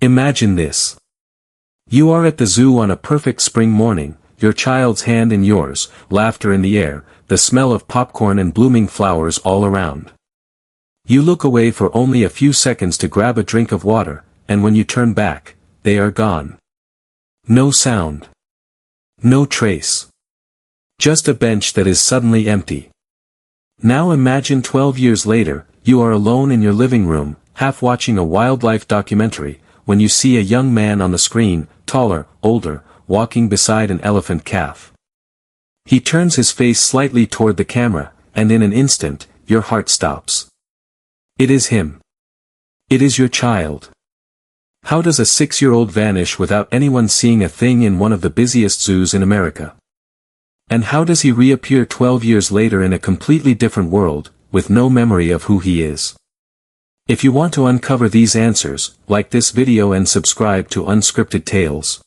Imagine this. You are at the zoo on a perfect spring morning, your child's hand in yours, laughter in the air, the smell of popcorn and blooming flowers all around. You look away for only a few seconds to grab a drink of water, and when you turn back, they are gone. No sound. No trace. Just a bench that is suddenly empty. Now imagine 12 years later, you are alone in your living room, half watching a wildlife documentary, when you see a young man on the screen, taller, older, walking beside an elephant calf. He turns his face slightly toward the camera, and in an instant, your heart stops. It is him. It is your child. How does a 6-year-old vanish without anyone seeing a thing in one of the busiest zoos in America? And how does he reappear 12 years later in a completely different world, with no memory of who he is? If you want to uncover these answers, like this video and subscribe to Unscripted Tales.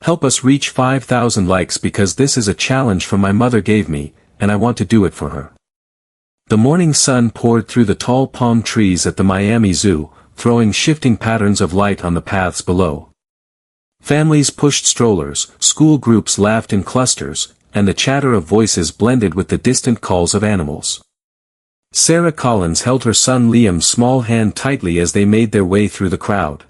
Help us reach 5,000 likes because this is a challenge from my mother gave me, and I want to do it for her. The morning sun poured through the tall palm trees at the Miami Zoo, throwing shifting patterns of light on the paths below. Families pushed strollers, school groups laughed in clusters, and the chatter of voices blended with the distant calls of animals. Sarah Collins held her son Liam's small hand tightly as they made their way through the crowd.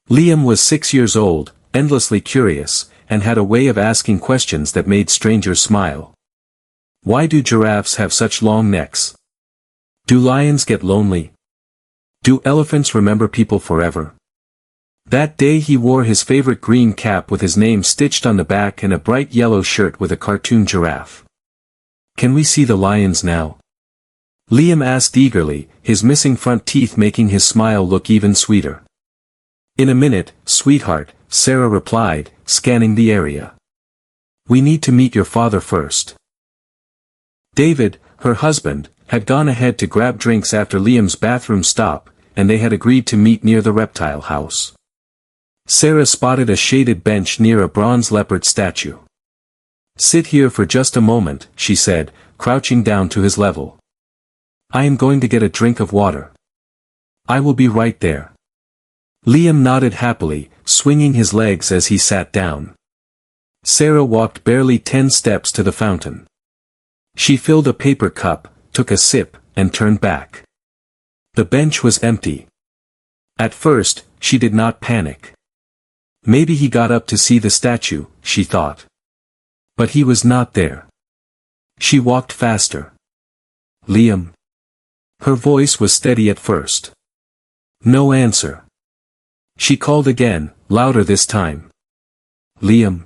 Liam was 6 years old, endlessly curious, and had a way of asking questions that made strangers smile. Why do giraffes have such long necks? Do lions get lonely? Do elephants remember people forever? That day he wore his favorite green cap with his name stitched on the back and a bright yellow shirt with a cartoon giraffe. Can we see the lions now? Liam asked eagerly, his missing front teeth making his smile look even sweeter. In a minute, sweetheart, Sarah replied, scanning the area. We need to meet your father first. David, her husband, had gone ahead to grab drinks after Liam's bathroom stop, and they had agreed to meet near the reptile house. Sarah spotted a shaded bench near a bronze leopard statue. Sit here for just a moment, she said, crouching down to his level. I am going to get a drink of water. I will be right there. Liam nodded happily, swinging his legs as he sat down. Sarah walked barely 10 steps to the fountain. She filled a paper cup, took a sip, and turned back. The bench was empty. At first, she did not panic. Maybe he got up to see the statue, she thought. But he was not there. She walked faster. Liam. Her voice was steady at first. No answer. She called again, louder this time. Liam.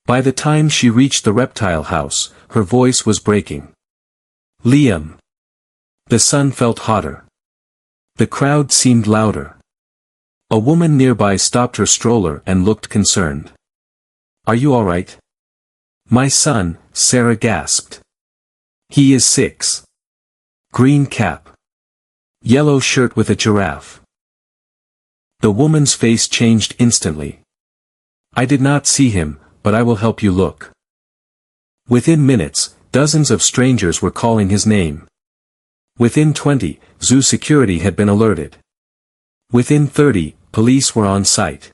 By the time she reached the reptile house, her voice was breaking. Liam. The sun felt hotter. The crowd seemed louder. A woman nearby stopped her stroller and looked concerned. Are you all right? My son, Sarah gasped. He is 6. Green cap. Yellow shirt with a giraffe. The woman's face changed instantly. I did not see him, but I will help you look. Within minutes, dozens of strangers were calling his name. Within 20, zoo security had been alerted. Within 30, police were on site.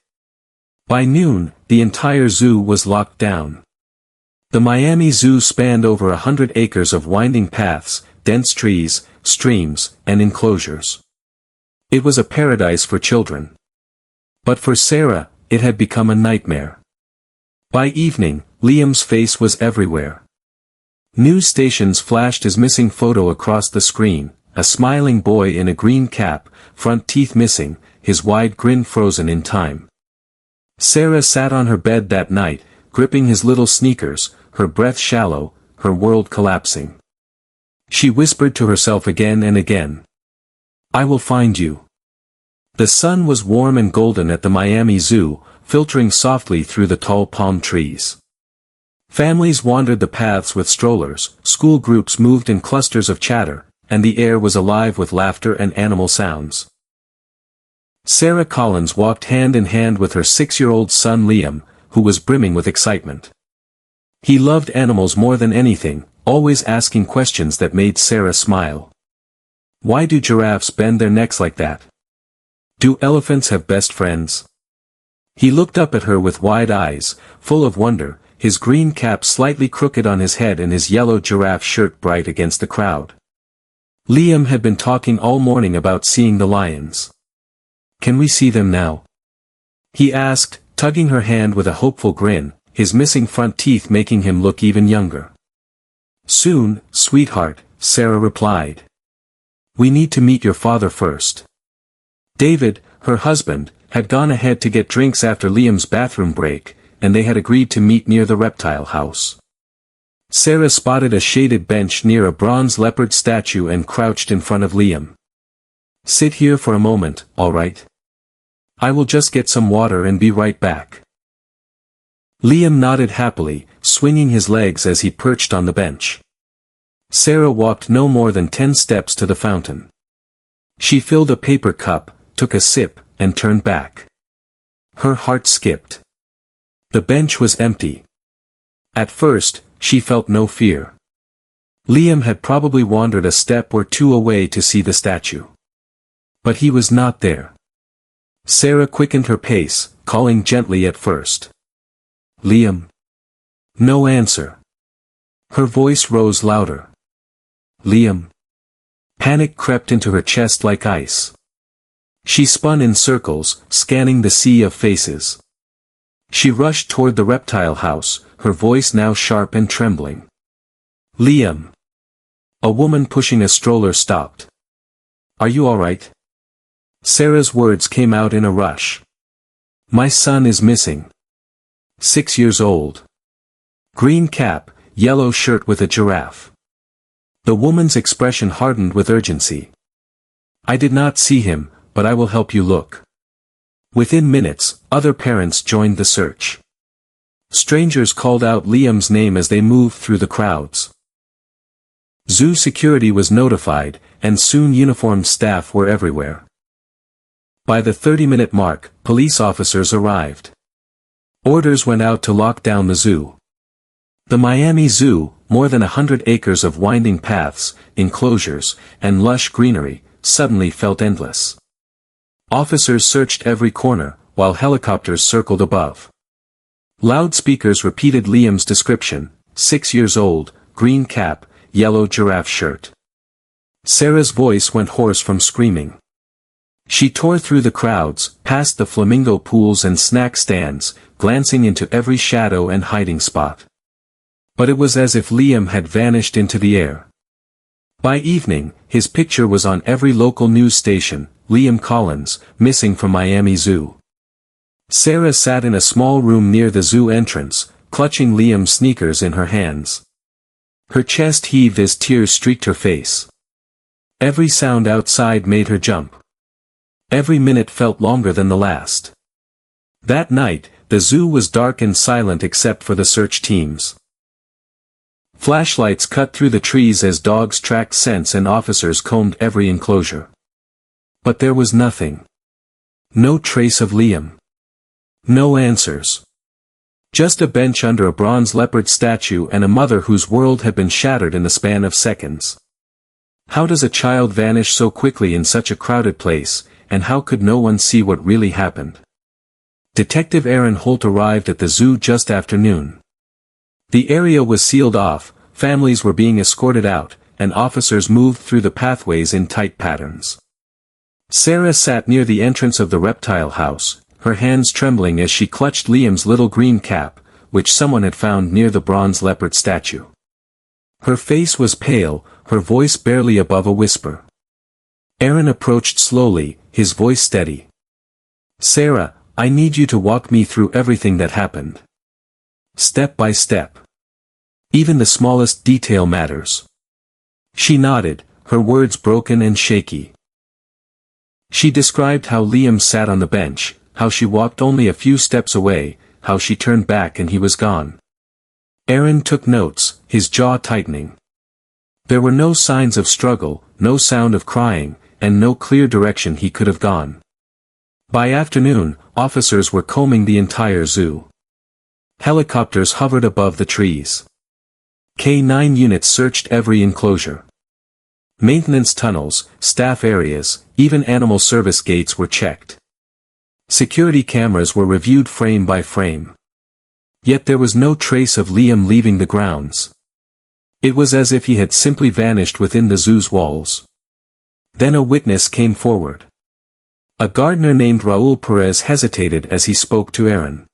By noon, the entire zoo was locked down. The Miami Zoo spanned over 100 acres of winding paths, dense trees, streams, and enclosures. It was a paradise for children. But for Sarah, it had become a nightmare. By evening, Liam's face was everywhere. News stations flashed his missing photo across the screen, a smiling boy in a green cap, front teeth missing, his wide grin frozen in time. Sarah sat on her bed that night, gripping his little sneakers, her breath shallow, her world collapsing. She whispered to herself again and again. I will find you. The sun was warm and golden at the Miami Zoo, filtering softly through the tall palm trees. Families wandered the paths with strollers, school groups moved in clusters of chatter, and the air was alive with laughter and animal sounds. Sarah Collins walked hand in hand with her 6-year-old son Liam, who was brimming with excitement. He loved animals more than anything, always asking questions that made Sarah smile. Why do giraffes bend their necks like that? Do elephants have best friends? He looked up at her with wide eyes, full of wonder, his green cap slightly crooked on his head and his yellow giraffe shirt bright against the crowd. Liam had been talking all morning about seeing the lions. Can we see them now? He asked, tugging her hand with a hopeful grin, his missing front teeth making him look even younger. Soon, sweetheart, Sarah replied. We need to meet your father first. David, her husband, had gone ahead to get drinks after Liam's bathroom break, and they had agreed to meet near the reptile house. Sarah spotted a shaded bench near a bronze leopard statue and crouched in front of Liam. Sit here for a moment, all right? I will just get some water and be right back. Liam nodded happily, swinging his legs as he perched on the bench. Sarah walked no more than 10 steps to the fountain. She filled a paper cup, took a sip, and turned back. Her heart skipped. The bench was empty. At first, she felt no fear. Liam had probably wandered a step or two away to see the statue. But he was not there. Sarah quickened her pace, calling gently at first. Liam. No answer. Her voice rose louder. Liam. Panic crept into her chest like ice. She spun in circles, scanning the sea of faces. She rushed toward the reptile house, her voice now sharp and trembling. Liam. A woman pushing a stroller stopped. Are you all right? Sarah's words came out in a rush. My son is missing. 6 years old. Green cap, yellow shirt with a giraffe. The woman's expression hardened with urgency. I did not see him, but I will help you look. Within minutes, other parents joined the search. Strangers called out Liam's name as they moved through the crowds. Zoo security was notified, and soon uniformed staff were everywhere. By the 30-minute mark, police officers arrived. Orders went out to lock down the zoo. The Miami Zoo, more than 100 acres of winding paths, enclosures, and lush greenery, suddenly felt endless. Officers searched every corner, while helicopters circled above. Loudspeakers repeated Liam's description: 6 years old, green cap, yellow giraffe shirt. Sarah's voice went hoarse from screaming. She tore through the crowds, past the flamingo pools and snack stands, glancing into every shadow and hiding spot. But it was as if Liam had vanished into the air. By evening, his picture was on every local news station: Liam Collins, missing from Miami Zoo. Sarah sat in a small room near the zoo entrance, clutching Liam's sneakers in her hands. Her chest heaved as tears streaked her face. Every sound outside made her jump. Every minute felt longer than the last. That night, the zoo was dark and silent except for the search teams. Flashlights cut through the trees as dogs tracked scents and officers combed every enclosure. But there was nothing. No trace of Liam. No answers. Just a bench under a bronze leopard statue and a mother whose world had been shattered in the span of seconds. How does a child vanish so quickly in such a crowded place, and how could no one see what really happened? Detective Aaron Holt arrived at the zoo just after noon. The area was sealed off, families were being escorted out, and officers moved through the pathways in tight patterns. Sarah sat near the entrance of the reptile house, her hands trembling as she clutched Liam's little green cap, which someone had found near the bronze leopard statue. Her face was pale, her voice barely above a whisper. Aaron approached slowly, his voice steady. Sarah, I need you to walk me through everything that happened. Step by step. Even the smallest detail matters. She nodded, her words broken and shaky. She described how Liam sat on the bench, how she walked only a few steps away, how she turned back and he was gone. Aaron took notes, his jaw tightening. There were no signs of struggle, no sound of crying, and no clear direction he could have gone. By afternoon, officers were combing the entire zoo. Helicopters hovered above the trees. K-9 units searched every enclosure. Maintenance tunnels, staff areas, even animal service gates were checked. Security cameras were reviewed frame by frame. Yet there was no trace of Liam leaving the grounds. It was as if he had simply vanished within the zoo's walls. Then a witness came forward. A gardener named Raul Perez hesitated as he spoke to Aaron.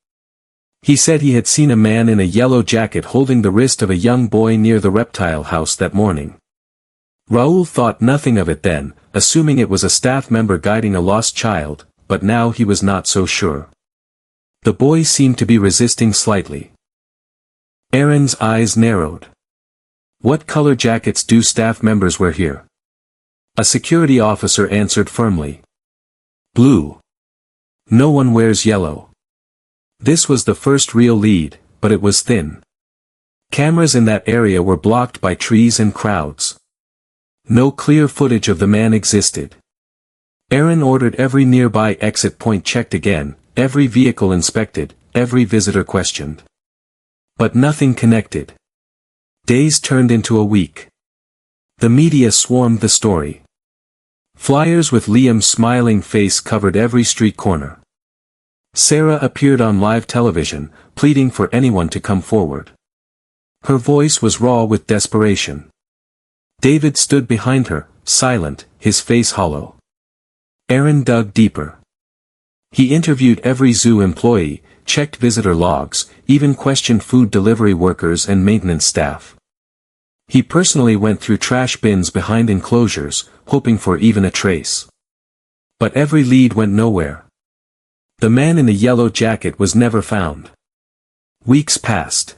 He said he had seen a man in a yellow jacket holding the wrist of a young boy near the reptile house that morning. Raul thought nothing of it then, assuming it was a staff member guiding a lost child, but now he was not so sure. The boy seemed to be resisting slightly. Aaron's eyes narrowed. What color jackets do staff members wear here? A security officer answered firmly. Blue. No one wears yellow. This was the first real lead, but it was thin. Cameras in that area were blocked by trees and crowds. No clear footage of the man existed. Aaron ordered every nearby exit point checked again, every vehicle inspected, every visitor questioned. But nothing connected. Days turned into a week. The media swarmed the story. Flyers with Liam's smiling face covered every street corner. Sarah appeared on live television, pleading for anyone to come forward. Her voice was raw with desperation. David stood behind her, silent, his face hollow. Aaron dug deeper. He interviewed every zoo employee, checked visitor logs, even questioned food delivery workers and maintenance staff. He personally went through trash bins behind enclosures, hoping for even a trace. But every lead went nowhere. The man in the yellow jacket was never found. Weeks passed.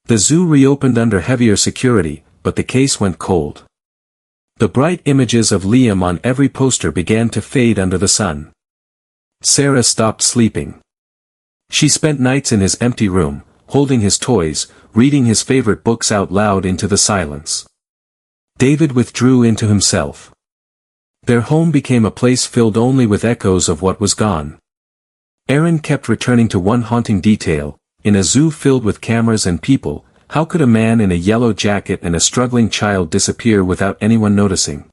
The zoo reopened under heavier security, but the case went cold. The bright images of Liam on every poster began to fade under the sun. Sarah stopped sleeping. She spent nights in his empty room, holding his toys, reading his favorite books out loud into the silence. David withdrew into himself. Their home became a place filled only with echoes of what was gone. Aaron kept returning to one haunting detail: in a zoo filled with cameras and people, how could a man in a yellow jacket and a struggling child disappear without anyone noticing?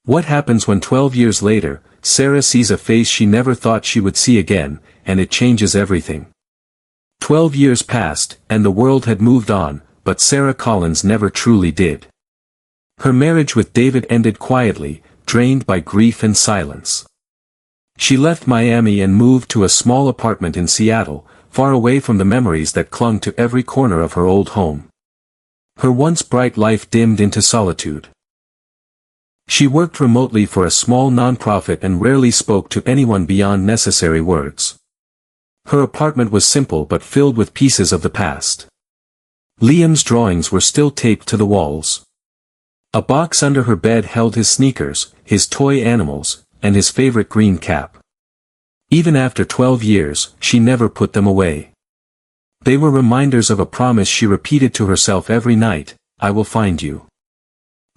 What happens when 12 years later, Sarah sees a face she never thought she would see again, and it changes everything? 12 years passed, and the world had moved on, but Sarah Collins never truly did. Her marriage with David ended quietly, drained by grief and silence. She left Miami and moved to a small apartment in Seattle, far away from the memories that clung to every corner of her old home. Her once bright life dimmed into solitude. She worked remotely for a small nonprofit and rarely spoke to anyone beyond necessary words. Her apartment was simple but filled with pieces of the past. Liam's drawings were still taped to the walls. A box under her bed held his sneakers, his toy animals, and his favorite green cap. Even after 12 years, she never put them away. They were reminders of a promise she repeated to herself every night: I will find you.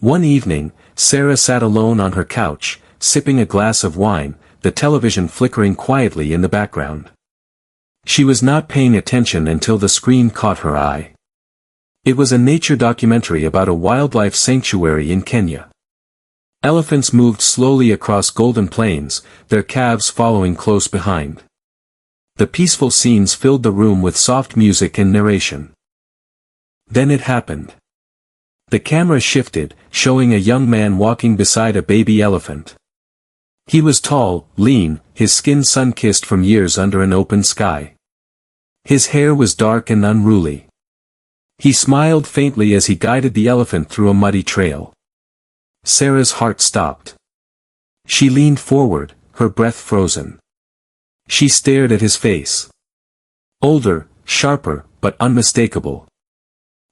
One evening, Sarah sat alone on her couch, sipping a glass of wine, the television flickering quietly in the background. She was not paying attention until the screen caught her eye. It was a nature documentary about a wildlife sanctuary in Kenya. Elephants moved slowly across golden plains, their calves following close behind. The peaceful scenes filled the room with soft music and narration. Then it happened. The camera shifted, showing a young man walking beside a baby elephant. He was tall, lean, his skin sun-kissed from years under an open sky. His hair was dark and unruly. He smiled faintly as he guided the elephant through a muddy trail. Sarah's heart stopped. She leaned forward, her breath frozen. She stared at his face. Older, sharper, but unmistakable.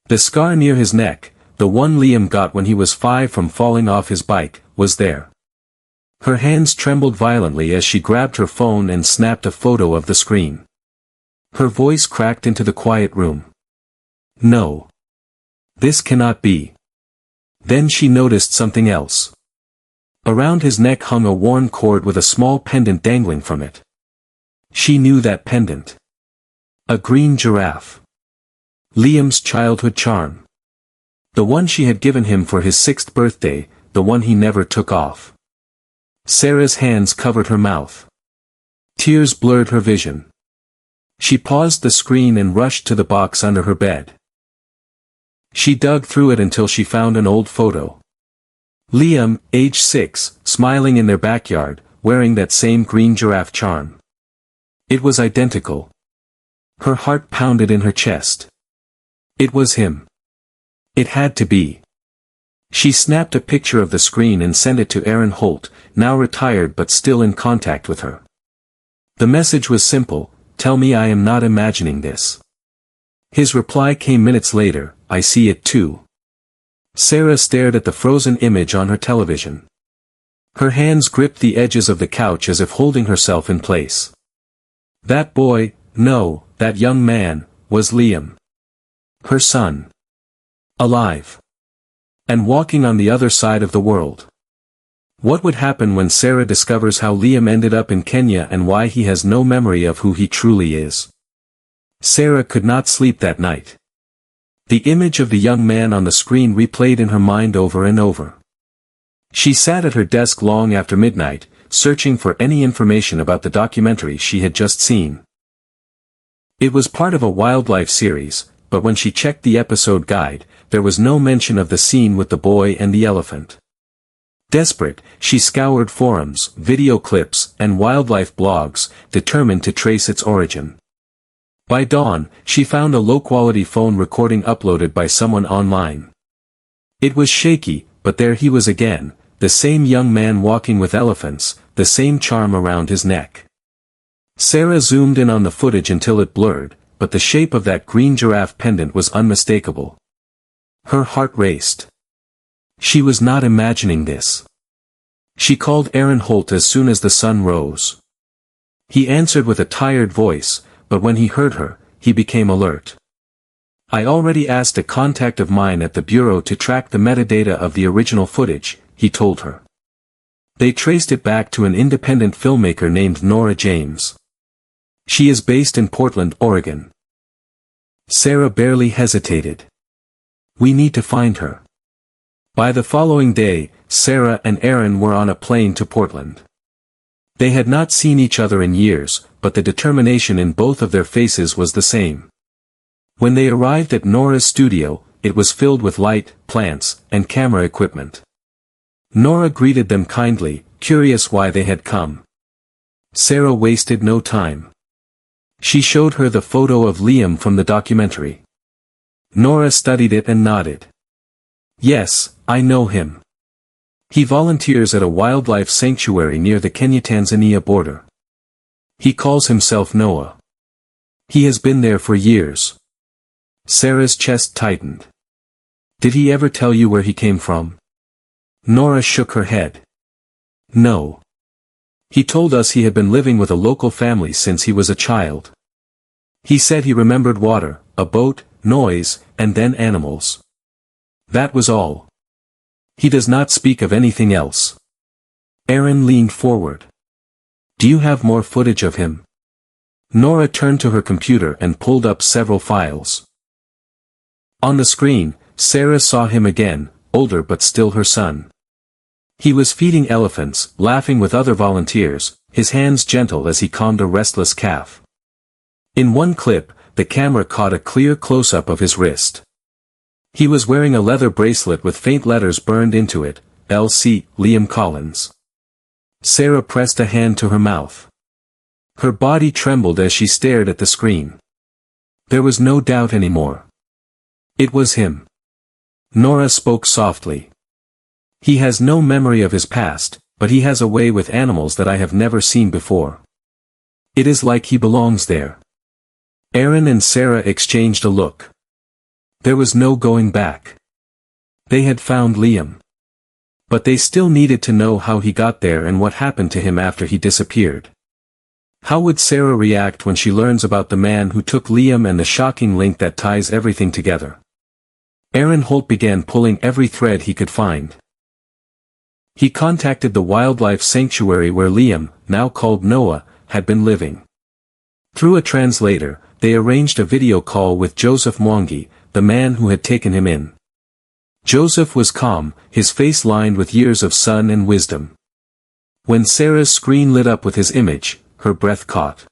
The scar near his neck, the one Liam got when he was 5 from falling off his bike, was there. Her hands trembled violently as she grabbed her phone and snapped a photo of the screen. Her voice cracked into the quiet room. No. This cannot be. Then she noticed something else. Around his neck hung a worn cord with a small pendant dangling from it. She knew that pendant. A green giraffe. Liam's childhood charm. The one she had given him for his 6th birthday, the one he never took off. Sarah's hands covered her mouth. Tears blurred her vision. She paused the screen and rushed to the box under her bed. She dug through it until she found an old photo. Liam, age 6, smiling in their backyard, wearing that same green giraffe charm. It was identical. Her heart pounded in her chest. It was him. It had to be. She snapped a picture of the screen and sent it to Aaron Holt, now retired but still in contact with her. The message was simple: "Tell me I am not imagining this." His reply came minutes later: "I see it too." Sarah stared at the frozen image on her television. Her hands gripped the edges of the couch as if holding herself in place. That boy, no, that young man, was Liam. Her son. Alive. And walking on the other side of the world. What would happen when Sarah discovers how Liam ended up in Kenya and why he has no memory of who he truly is? Sarah could not sleep that night. The image of the young man on the screen replayed in her mind over and over. She sat at her desk long after midnight, searching for any information about the documentary she had just seen. It was part of a wildlife series, but when she checked the episode guide, there was no mention of the scene with the boy and the elephant. Desperate, she scoured forums, video clips, and wildlife blogs, determined to trace its origin. By dawn, she found a low-quality phone recording uploaded by someone online. It was shaky, but there he was again, the same young man walking with elephants, the same charm around his neck. Sarah zoomed in on the footage until it blurred, but the shape of that green giraffe pendant was unmistakable. Her heart raced. She was not imagining this. She called Aaron Holt as soon as the sun rose. He answered with a tired voice, but when he heard her, he became alert. "I already asked a contact of mine at the bureau to track the metadata of the original footage," he told her. They traced it back to an independent filmmaker named Nora James. She is based in Portland, Oregon. Sarah barely hesitated. "We need to find her." By the following day, Sarah and Aaron were on a plane to Portland. They had not seen each other in years, but the determination in both of their faces was the same. When they arrived at Nora's studio, it was filled with light, plants, and camera equipment. Nora greeted them kindly, curious why they had come. Sarah wasted no time. She showed her the photo of Liam from the documentary. Nora studied it and nodded. "Yes, I know him. He volunteers at a wildlife sanctuary near the Kenya-Tanzania border. He calls himself Noah. He has been there for years." Sarah's chest tightened. "Did he ever tell you where he came from?" Nora shook her head. "No. He told us he had been living with a local family since he was a child. He said he remembered water, a boat, noise, and then animals. That was all. He does not speak of anything else." Aaron leaned forward. "Do you have more footage of him?" Nora turned to her computer and pulled up several files. On the screen, Sarah saw him again, older but still her son. He was feeding elephants, laughing with other volunteers, his hands gentle as he calmed a restless calf. In one clip, the camera caught a clear close-up of his wrist. He was wearing a leather bracelet with faint letters burned into it, L.C. Liam Collins. Sarah pressed a hand to her mouth. Her body trembled as she stared at the screen. There was no doubt anymore. It was him. Nora spoke softly. "He has no memory of his past, but he has a way with animals that I have never seen before. It is like he belongs there." Aaron and Sarah exchanged a look. There was no going back. They had found Liam. But they still needed to know how he got there and what happened to him after he disappeared. How would Sarah react when she learns about the man who took Liam and the shocking link that ties everything together? Aaron Holt began pulling every thread he could find. He contacted the wildlife sanctuary where Liam, now called Noah, had been living. Through a translator, they arranged a video call with Joseph Mwangi, the man who had taken him in. Joseph was calm, his face lined with years of sun and wisdom. When Sarah's screen lit up with his image, her breath caught.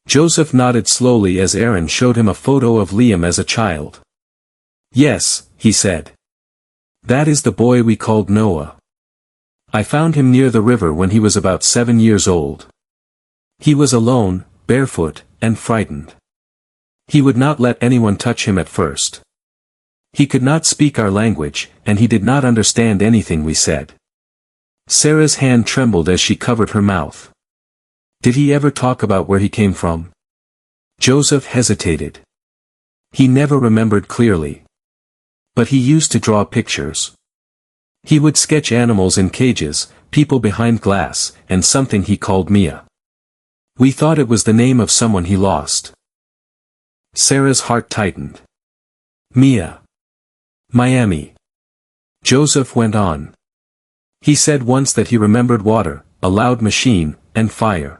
Joseph nodded slowly as Aaron showed him a photo of Liam as a child. "Yes," he said. "That is the boy we called Noah. I found him near the river when he was about 7 years old. He was alone, barefoot, and frightened. He would not let anyone touch him at first. He could not speak our language, and he did not understand anything we said." Sarah's hand trembled as she covered her mouth. "Did he ever talk about where he came from?" Joseph hesitated. He never remembered clearly. But he used to draw pictures. He would sketch animals in cages, people behind glass, and something he called Mia. We thought it was the name of someone he lost. Sarah's heart tightened. "Mia. Miami." Joseph went on. "He said once that he remembered water, a loud machine, and fire.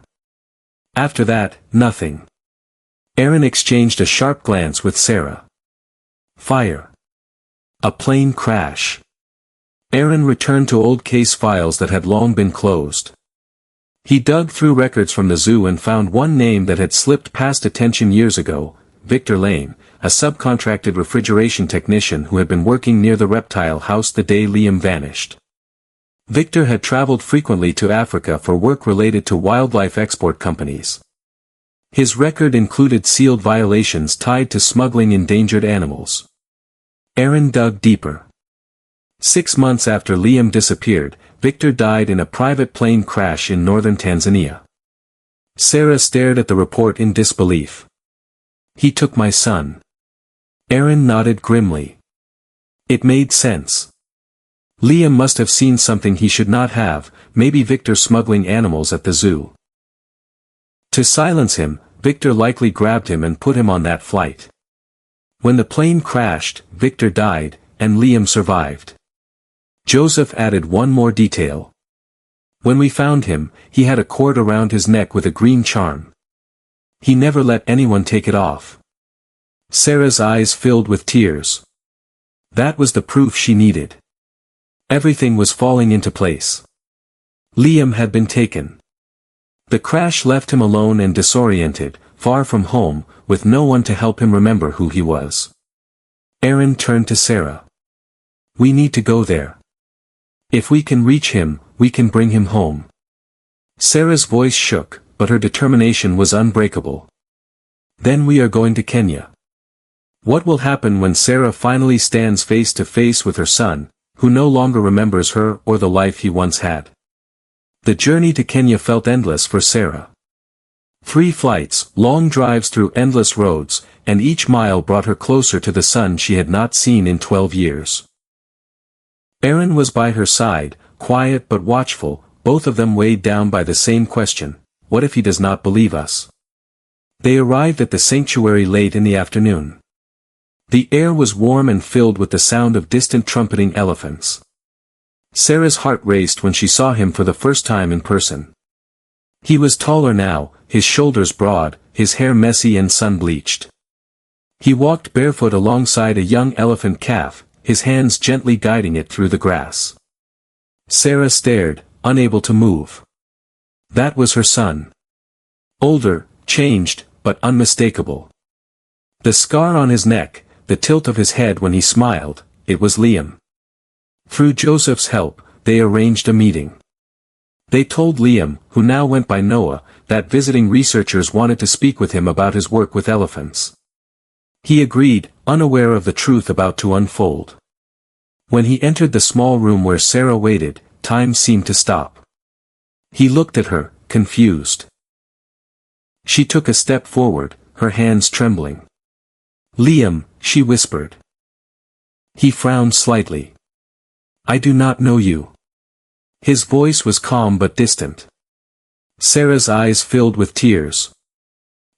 After that, nothing." Aaron exchanged a sharp glance with Sarah. "Fire. A plane crash." Aaron returned to old case files that had long been closed. He dug through records from the zoo and found one name that had slipped past attention years ago: Victor Lane, a subcontracted refrigeration technician who had been working near the reptile house the day Liam vanished. Victor had traveled frequently to Africa for work related to wildlife export companies. His record included sealed violations tied to smuggling endangered animals. Aaron dug deeper. 6 months after Liam disappeared, Victor died in a private plane crash in northern Tanzania. Sarah stared at the report in disbelief. "He took my son." Aaron nodded grimly. It made sense. Liam must have seen something he should not have, maybe Victor smuggling animals at the zoo. To silence him, Victor likely grabbed him and put him on that flight. When the plane crashed, Victor died, and Liam survived. Joseph added one more detail. When we found him, he had a cord around his neck with a green charm. He never let anyone take it off. Sarah's eyes filled with tears. That was the proof she needed. Everything was falling into place. Liam had been taken. The crash left him alone and disoriented, far from home, with no one to help him remember who he was. Aaron turned to Sarah. "We need to go there. If we can reach him, we can bring him home." Sarah's voice shook, but her determination was unbreakable. "Then we are going to Kenya." What will happen when Sarah finally stands face to face with her son, who no longer remembers her or the life he once had? The journey to Kenya felt endless for Sarah. 3 flights, long drives through endless roads, and each mile brought her closer to the son she had not seen in 12 years. Aaron was by her side, quiet but watchful, both of them weighed down by the same question: what if he does not believe us? They arrived at the sanctuary late in the afternoon. The air was warm and filled with the sound of distant trumpeting elephants. Sarah's heart raced when she saw him for the first time in person. He was taller now, his shoulders broad, his hair messy and sun-bleached. He walked barefoot alongside a young elephant calf, his hands gently guiding it through the grass. Sarah stared, unable to move. That was her son. Older, changed, but unmistakable. The scar on his neck, the tilt of his head when he smiled, it was Liam. Through Joseph's help, they arranged a meeting. They told Liam, who now went by Noah, that visiting researchers wanted to speak with him about his work with elephants. He agreed, unaware of the truth about to unfold. When he entered the small room where Sarah waited, time seemed to stop. He looked at her, confused. She took a step forward, her hands trembling. "Liam," she whispered. He frowned slightly. "I do not know you." His voice was calm but distant. Sarah's eyes filled with tears.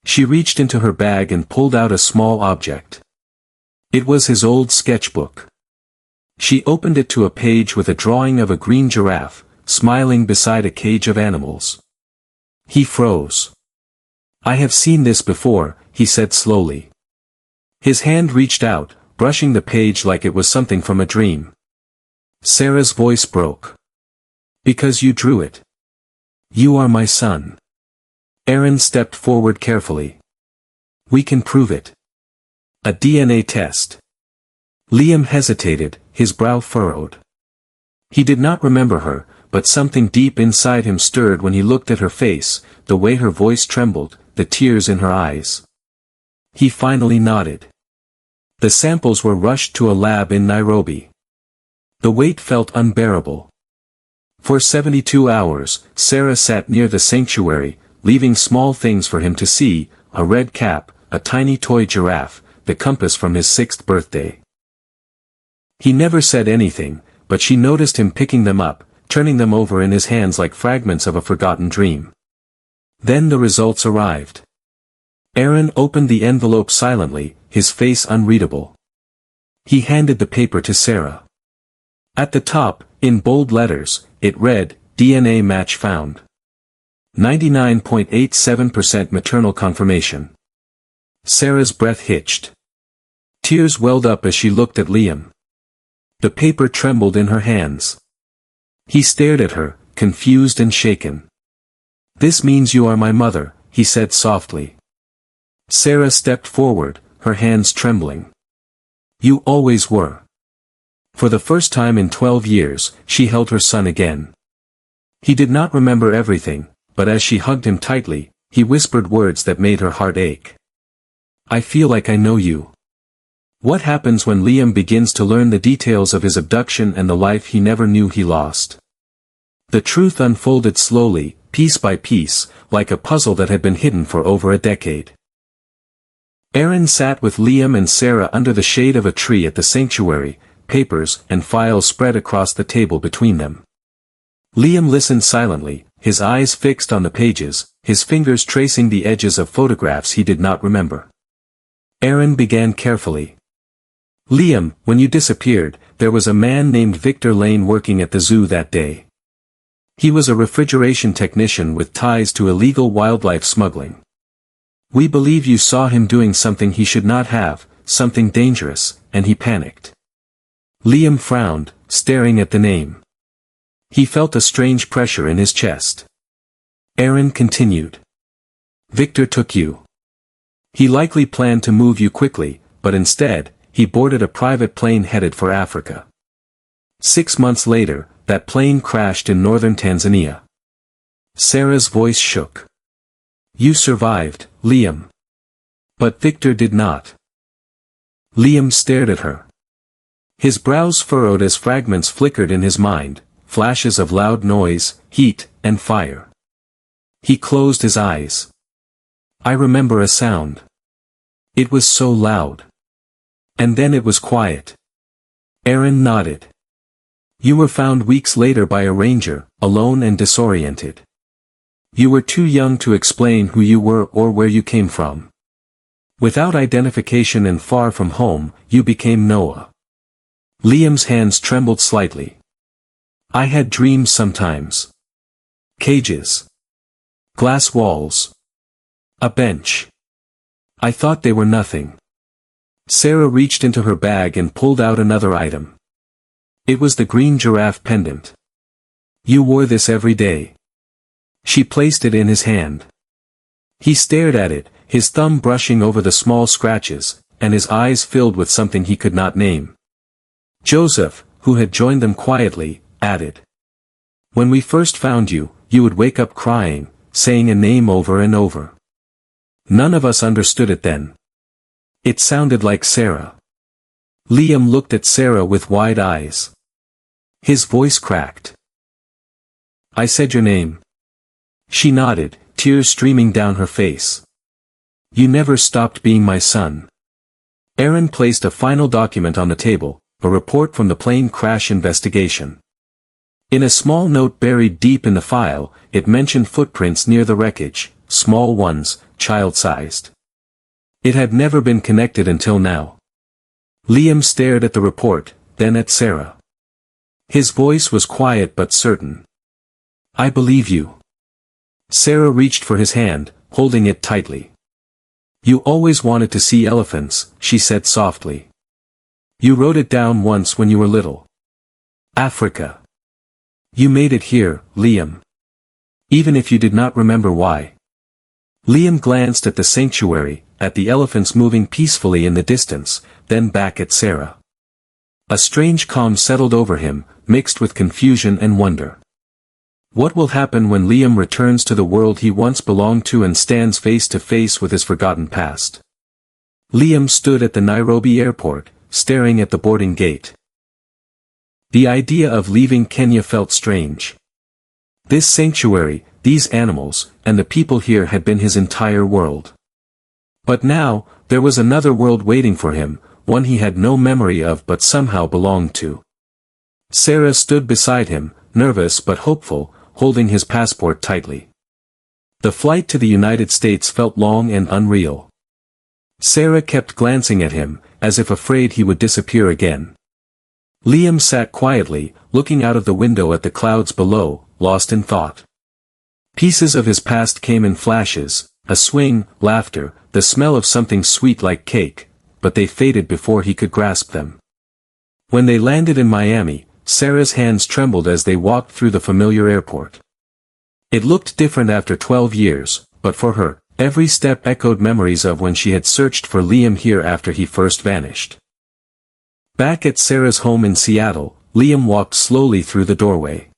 She reached into her bag and pulled out a small object. It was his old sketchbook. She opened it to a page with a drawing of a green giraffe, smiling beside a cage of animals. He froze. "I have seen this before," he said slowly. His hand reached out, brushing the page like it was something from a dream. Sarah's voice broke. Because you drew it. You are my son. Aaron stepped forward carefully. We can prove it. A DNA test. Liam hesitated, his brow furrowed. He did not remember her, but something deep inside him stirred when he looked at her face, the way her voice trembled, the tears in her eyes. He finally nodded. The samples were rushed to a lab in Nairobi. The weight felt unbearable. For 72 hours, Sarah sat near the sanctuary, leaving small things for him to see, a red cap, a tiny toy giraffe, the compass from his 6th birthday. He never said anything, but she noticed him picking them up, turning them over in his hands like fragments of a forgotten dream. Then the results arrived. Aaron opened the envelope silently, his face unreadable. He handed the paper to Sarah. At the top, in bold letters, it read, DNA match found. 99.87% maternal confirmation. Sarah's breath hitched. Tears welled up as she looked at Liam. The paper trembled in her hands. He stared at her, confused and shaken. This means you are my mother, he said softly. Sarah stepped forward, her hands trembling. You always were. For the first time in 12 years, she held her son again. He did not remember everything, but as she hugged him tightly, he whispered words that made her heart ache. I feel like I know you. What happens when Liam begins to learn the details of his abduction and the life he never knew he lost? The truth unfolded slowly, piece by piece, like a puzzle that had been hidden for over a decade. Aaron sat with Liam and Sarah under the shade of a tree at the sanctuary, papers and files spread across the table between them. Liam listened silently, his eyes fixed on the pages, his fingers tracing the edges of photographs he did not remember. Aaron began carefully. Liam, when you disappeared, there was a man named Victor Lane working at the zoo that day. He was a refrigeration technician with ties to illegal wildlife smuggling. We believe you saw him doing something he should not have, something dangerous, and he panicked. Liam frowned, staring at the name. He felt a strange pressure in his chest. Aaron continued. Victor took you. He likely planned to move you quickly, but instead, he boarded a private plane headed for Africa. 6 months later, that plane crashed in northern Tanzania. Sarah's voice shook. You survived, Liam. But Victor did not. Liam stared at her. His brows furrowed as fragments flickered in his mind, flashes of loud noise, heat, and fire. He closed his eyes. I remember a sound. It was so loud. And then it was quiet. Aaron nodded. You were found weeks later by a ranger, alone and disoriented. You were too young to explain who you were or where you came from. Without identification and far from home, you became Noah. Liam's hands trembled slightly. I had dreams sometimes. Cages. Glass walls. A bench. I thought they were nothing. Sarah reached into her bag and pulled out another item. It was the green giraffe pendant. You wore this every day. She placed it in his hand. He stared at it, his thumb brushing over the small scratches, and his eyes filled with something he could not name. Joseph, who had joined them quietly, added. When we first found you, you would wake up crying, saying a name over and over. None of us understood it then. It sounded like Sarah. Liam looked at Sarah with wide eyes. His voice cracked. I said your name. She nodded, tears streaming down her face. You never stopped being my son. Aaron placed a final document on the table, a report from the plane crash investigation. In a small note buried deep in the file, it mentioned footprints near the wreckage, small ones, child-sized. It had never been connected until now. Liam stared at the report, then at Sarah. His voice was quiet but certain. I believe you. Sarah reached for his hand, holding it tightly. You always wanted to see elephants, she said softly. You wrote it down once when you were little. Africa. You made it here, Liam. Even if you did not remember why. Liam glanced at the sanctuary, at the elephants moving peacefully in the distance, then back at Sarah. A strange calm settled over him, mixed with confusion and wonder. What will happen when Liam returns to the world he once belonged to and stands face to face with his forgotten past? Liam stood at the Nairobi airport, staring at the boarding gate. The idea of leaving Kenya felt strange. This sanctuary, these animals, and the people here had been his entire world. But now, there was another world waiting for him, one he had no memory of but somehow belonged to. Sarah stood beside him, nervous but hopeful, holding his passport tightly. The flight to the United States felt long and unreal. Sarah kept glancing at him, as if afraid he would disappear again. Liam sat quietly, looking out of the window at the clouds below, lost in thought. Pieces of his past came in flashes, a swing, laughter, the smell of something sweet like cake, but they faded before he could grasp them. When they landed in Miami, Sarah's hands trembled as they walked through the familiar airport. It looked different after 12 years, but for her, every step echoed memories of when she had searched for Liam here after he first vanished. Back at Sarah's home in Seattle, Liam walked slowly through the doorway.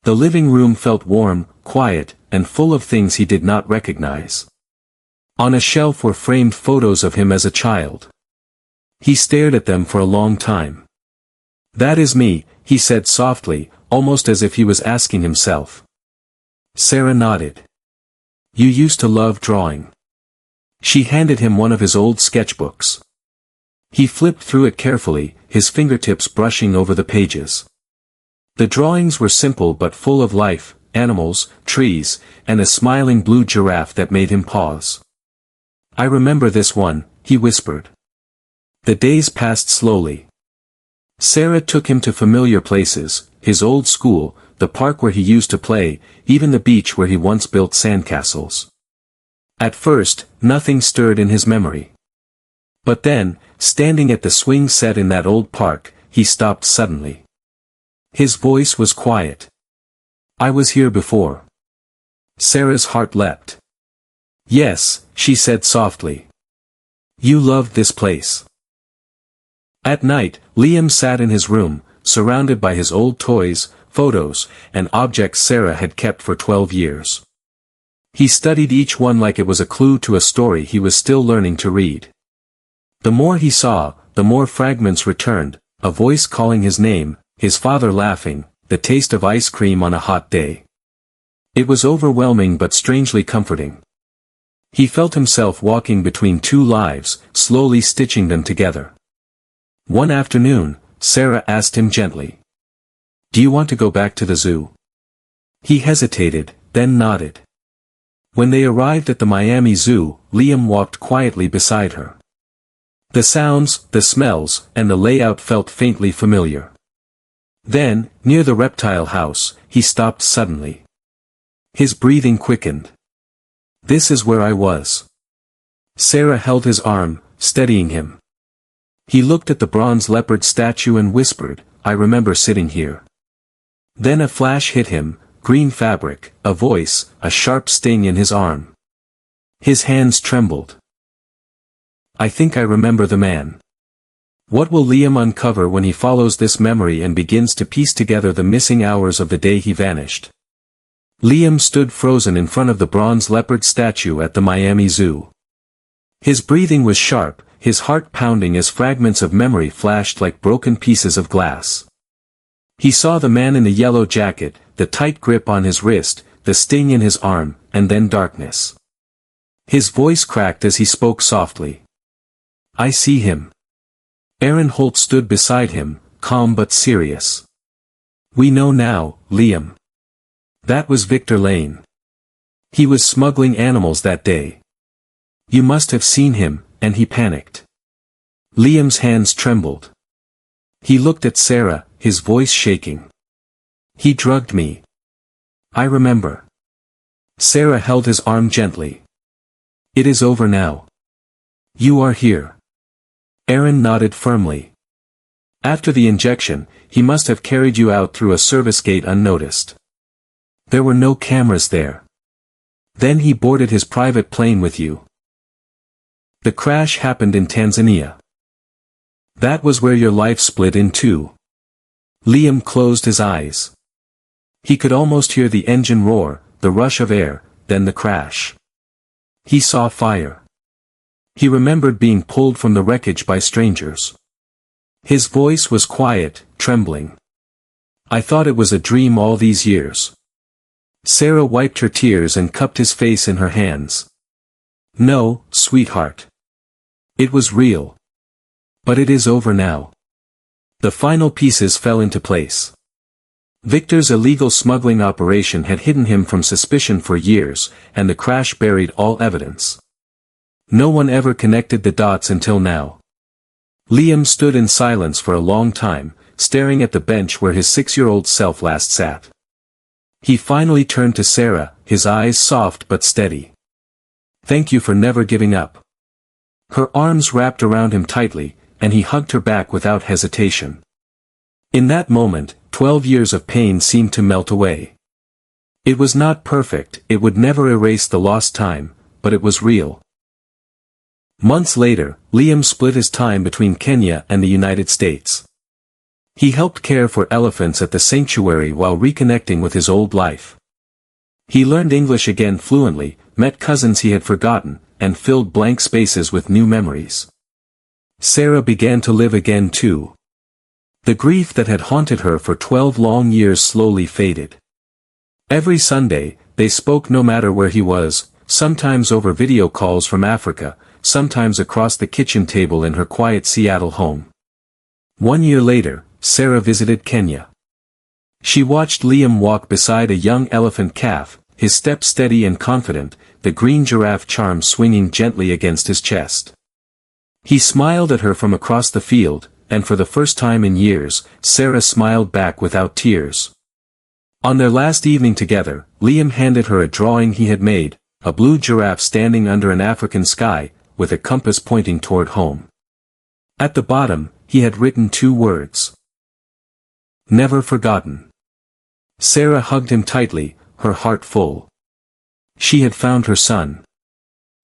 The living room felt warm, quiet, and full of things he did not recognize. On a shelf were framed photos of him as a child. He stared at them for a long time. "That is me," he said softly, almost as if he was asking himself. Sarah nodded. "You used to love drawing." She handed him one of his old sketchbooks. He flipped through it carefully, his fingertips brushing over the pages. The drawings were simple but full of life, animals, trees, and a smiling blue giraffe that made him pause. "I remember this one," he whispered. The days passed slowly. Sarah took him to familiar places, his old school, the park where he used to play, even the beach where he once built sandcastles. At first, nothing stirred in his memory. But then, standing at the swing set in that old park, he stopped suddenly. His voice was quiet. "I was here before." Sarah's heart leapt. "Yes," she said softly. "You loved this place." At night, Liam sat in his room, surrounded by his old toys, photos, and objects Sarah had kept for 12 years. He studied each one like it was a clue to a story he was still learning to read. The more he saw, the more fragments returned, a voice calling his name, his father laughing, the taste of ice cream on a hot day. It was overwhelming but strangely comforting. He felt himself walking between two lives, slowly stitching them together. One afternoon, Sarah asked him gently, "Do you want to go back to the zoo?" He hesitated, then nodded. When they arrived at the Miami Zoo, Liam walked quietly beside her. The sounds, the smells, and the layout felt faintly familiar. Then, near the reptile house, he stopped suddenly. His breathing quickened. "This is where I was." Sarah held his arm, steadying him. He looked at the bronze leopard statue and whispered, "I remember sitting here." Then a flash hit him, green fabric, a voice, a sharp sting in his arm. His hands trembled. "I think I remember the man." What will Liam uncover when he follows this memory and begins to piece together the missing hours of the day he vanished? Liam stood frozen in front of the bronze leopard statue at the Miami Zoo. His breathing was sharp, his heart pounding as fragments of memory flashed like broken pieces of glass. He saw the man in the yellow jacket, the tight grip on his wrist, the sting in his arm, and then darkness. His voice cracked as he spoke softly. "I see him." Aaron Holt stood beside him, calm but serious. "We know now, Liam. That was Victor Lane. He was smuggling animals that day. You must have seen him," and he panicked. Liam's hands trembled. He looked at Sarah, his voice shaking. "He drugged me. I remember." Sarah held his arm gently. "It is over now. You are here." Aaron nodded firmly. After the injection, he must have carried you out through a service gate unnoticed. There were no cameras there. Then he boarded his private plane with you. The crash happened in Tanzania. That was where your life split in two. Liam closed his eyes. He could almost hear the engine roar, the rush of air, then the crash. He saw fire. He remembered being pulled from the wreckage by strangers. His voice was quiet, trembling. I thought it was a dream all these years. Sarah wiped her tears and cupped his face in her hands. No, sweetheart. It was real. But it is over now. The final pieces fell into place. Victor's illegal smuggling operation had hidden him from suspicion for years, and the crash buried all evidence. No one ever connected the dots until now. Liam stood in silence for a long time, staring at the bench where his 6-year-old self last sat. He finally turned to Sarah, his eyes soft but steady. Thank you for never giving up. Her arms wrapped around him tightly, and he hugged her back without hesitation. In that moment, 12 years of pain seemed to melt away. It was not perfect, it would never erase the lost time, but it was real. Months later, Liam split his time between Kenya and the United States. He helped care for elephants at the sanctuary while reconnecting with his old life. He learned English again fluently, met cousins he had forgotten, and filled blank spaces with new memories. Sarah began to live again too. The grief that had haunted her for 12 long years slowly faded. Every Sunday, they spoke no matter where he was, sometimes over video calls from Africa, sometimes across the kitchen table in her quiet Seattle home. 1 year later, Sarah visited Kenya. She watched Liam walk beside a young elephant calf, his step steady and confident, the green giraffe charm swinging gently against his chest. He smiled at her from across the field, and for the first time in years, Sarah smiled back without tears. On their last evening together, Liam handed her a drawing he had made, a blue giraffe standing under an African sky, with a compass pointing toward home. At the bottom, he had written 2 words. Never forgotten. Sarah hugged him tightly, her heart full. She had found her son.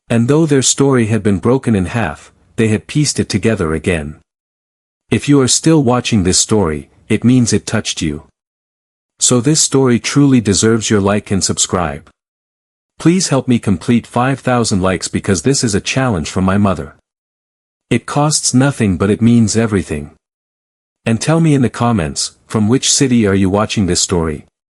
And though their story had been broken in half, they had pieced it together again. If you are still watching this story, it means it touched you. So this story truly deserves your like and subscribe. Please help me complete 5,000 likes because this is a challenge from my mother. It costs nothing but it means everything. And tell me in the comments, from which city are you watching this story?